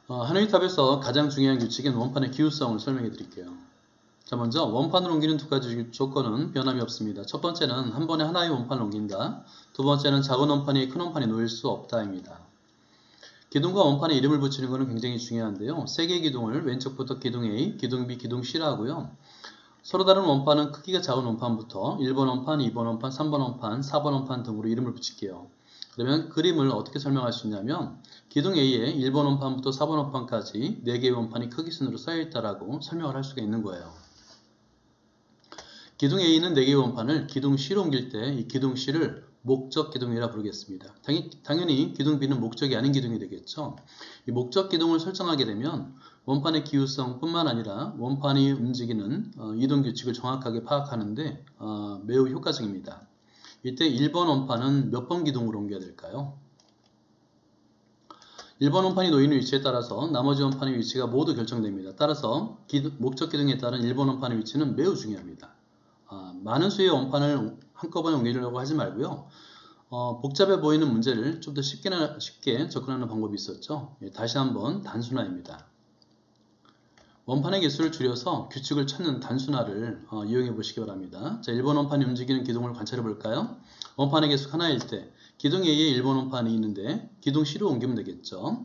하노이 탑에서 가장 중요한 규칙인 원판의 기울성을 설명해 드릴게요. 자, 먼저 원판을 옮기는 두 가지 조건은 변함이 없습니다. 첫 번째는 한 번에 하나의 원판을 옮긴다. 두 번째는 작은 원판이 큰 원판에 놓일 수 없다입니다. 기둥과 원판에 이름을 붙이는 것은 굉장히 중요한데요. 세 개의 기둥을 왼쪽부터 기둥 A, 기둥 B, 기둥 C라 하고요. 서로 다른 원판은 크기가 작은 원판부터 1번 원판, 2번 원판, 3번 원판, 4번 원판 등으로 이름을 붙일게요. 그러면 그림을 어떻게 설명할 수 있냐면 기둥 A에 1번 원판부터 4번 원판까지 4개의 원판이 크기 순으로 쌓여있다라고 설명을 할 수가 있는 거예요. 기둥 A는 4개의 원판을 기둥 C로 옮길 때 이 기둥 C를 목적 기둥이라 부르겠습니다. 당연히 기둥 B는 목적이 아닌 기둥이 되겠죠. 이 목적 기둥을 설정하게 되면 원판의 기울성 뿐만 아니라 원판이 움직이는 이동 규칙을 정확하게 파악하는데 매우 효과적입니다. 이때 1번 원판은 몇 번 기둥으로 옮겨야 될까요? 1번 원판이 놓이는 위치에 따라서 나머지 원판의 위치가 모두 결정됩니다. 따라서 목적 기둥에 따른 1번 원판의 위치는 매우 중요합니다. 많은 수의 원판을 한꺼번에 옮기려고 하지 말고요. 복잡해 보이는 문제를 좀 더 쉽게 접근하는 방법이 있었죠. 다시 한번 단순화입니다. 원판의 개수를 줄여서 규칙을 찾는 단순화를 이용해 보시기 바랍니다. 자, 1번 원판이 움직이는 기둥을 관찰해 볼까요? 원판의 개수가 하나일 때 기둥 A에 1번 원판이 있는데 기둥 C로 옮기면 되겠죠.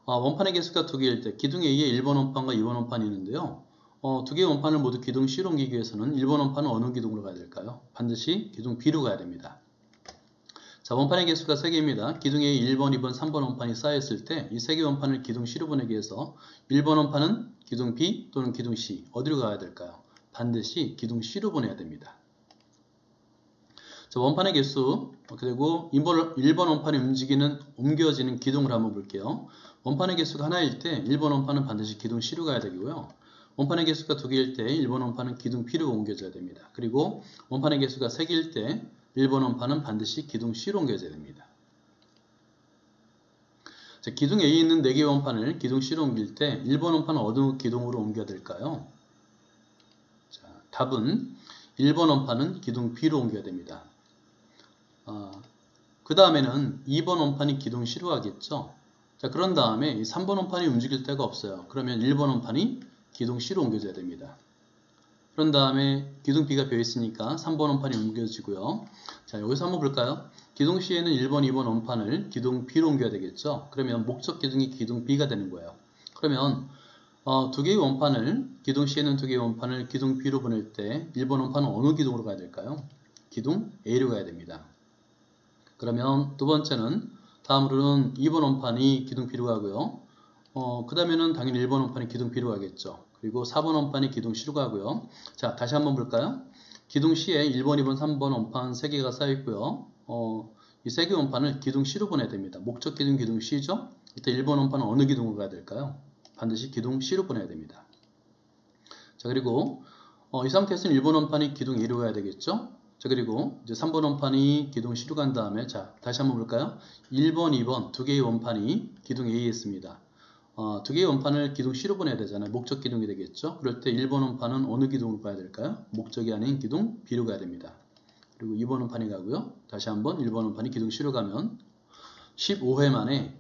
원판의 개수가 2개일 때 기둥 A에 1번 원판과 2번 원판이 있는데요. 2개의 원판을 모두 기둥 C로 옮기기 위해서는 1번 원판은 어느 기둥으로 가야 될까요? 반드시 기둥 B로 가야 됩니다. 자, 원판의 개수가 3개입니다. 기둥 A 1번, 2번, 3번 원판이 쌓였을 때 이 3개 원판을 기둥 C로 보내기 위해서 1번 원판은 기둥 B 또는 기둥 C 어디로 가야 될까요? 반드시 기둥 C로 보내야 됩니다. 자, 원판의 개수 그리고 1번 원판이 옮겨지는 기둥을 한번 볼게요. 원판의 개수가 하나일 때 1번 원판은 반드시 기둥 C로 가야 되고요. 원판의 개수가 2개일 때 1번 원판은 기둥 B로 옮겨져야 됩니다. 그리고 원판의 개수가 3개일 때 1번 원판은 반드시 기둥 C로 옮겨져야 됩니다. 자, 기둥 A에 있는 4개의 원판을 기둥 C로 옮길 때 1번 원판은 어느 기둥으로 옮겨야 될까요? 자, 답은 1번 원판은 기둥 B로 옮겨야 됩니다. 그 다음에는 2번 원판이 기둥 C로 가겠죠. 자, 그런 다음에 3번 원판이 움직일 데가 없어요. 그러면 1번 원판이 기둥 C로 옮겨져야 됩니다. 그런 다음에 기둥 B가 비어 있으니까 3번 원판이 옮겨지고요. 자, 여기서 한번 볼까요? 기둥 C에는 1번, 2번 원판을 기둥 B로 옮겨야 되겠죠. 그러면 목적 기둥이 기둥 B가 되는 거예요. 그러면 2개의 원판을 기둥 C에는 2개의 원판을 기둥 B로 보낼 때 1번 원판은 어느 기둥으로 가야 될까요? 기둥 A로 가야 됩니다. 그러면 두 번째는 다음으로는 2번 원판이 기둥 B로 가고요. 그 다음에는 당연히 1번 원판이 기둥 B로 가겠죠. 그리고 4번 원판이 기둥 C로 가고요. 자, 다시 한번 볼까요? 기둥 C에 1번, 2번, 3번 원판 3개가 쌓여있고요. 이 3개 원판을 기둥 C로 보내야 됩니다. 목적 기둥 C죠? 이때 1번 원판은 어느 기둥으로 가야 될까요? 반드시 기둥 C로 보내야 됩니다. 자, 그리고 이 상태에서는 1번 원판이 기둥 A로 가야 되겠죠? 자, 그리고 이제 3번 원판이 기둥 C로 간 다음에 자, 다시 한번 볼까요? 1번, 2번 두 개의 원판이 기둥 A에 있습니다. 2개의 원판을 기둥 C로 보내야 되잖아요. 목적 기둥이 되겠죠. 그럴 때 1번 원판은 어느 기둥으로 가야 될까요? 목적이 아닌 기둥 B로 가야 됩니다. 그리고 2번 원판이 가고요. 다시 한번 1번 원판이 기둥 C로 가면 15회 만에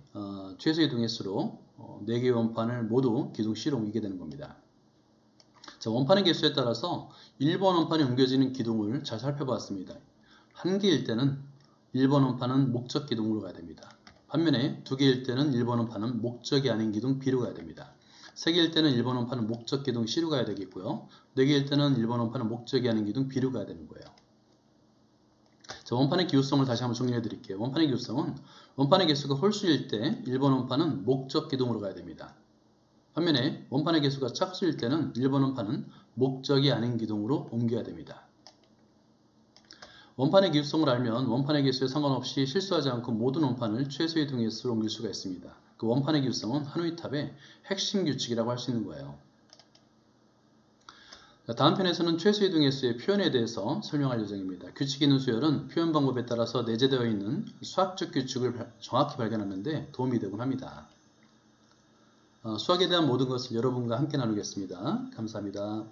최소의 이동 횟수로 4개의 원판을 모두 기둥 C로 옮기게 되는 겁니다. 자, 원판의 개수에 따라서 1번 원판이 옮겨지는 기둥을 잘 살펴봤습니다. 1개일 때는 1번 원판은 목적 기둥으로 가야 됩니다. 반면에 2개일 때는 1번 원판은 목적이 아닌 기둥 B로 가야 됩니다. 3개일 때는 1번 원판은 목적 기둥 C로 가야 되겠고요. 4개일 때는 1번 원판은 목적이 아닌 기둥 B로 가야 되는 거예요. 자, 원판의 기울성을 다시 한번 정리해 드릴게요. 원판의 기울성은 원판의 개수가 홀수일 때 1번 원판은 목적 기둥으로 가야 됩니다. 반면에 원판의 개수가 짝수일 때는 1번 원판은 목적이 아닌 기둥으로 옮겨야 됩니다. 원판의 기울성을 알면 원판의 개수에 상관없이 실수하지 않고 모든 원판을 최소의 이동 횟수로 옮길 수가 있습니다. 그 원판의 기울성은 하노이 탑의 핵심 규칙이라고 할 수 있는 거예요. 다음 편에서는 최소의 이동 횟수의 표현에 대해서 설명할 예정입니다. 규칙이 있는 수열은 표현 방법에 따라서 내재되어 있는 수학적 규칙을 정확히 발견하는 데 도움이 되곤 합니다. 수학에 대한 모든 것을 여러분과 함께 나누겠습니다. 감사합니다.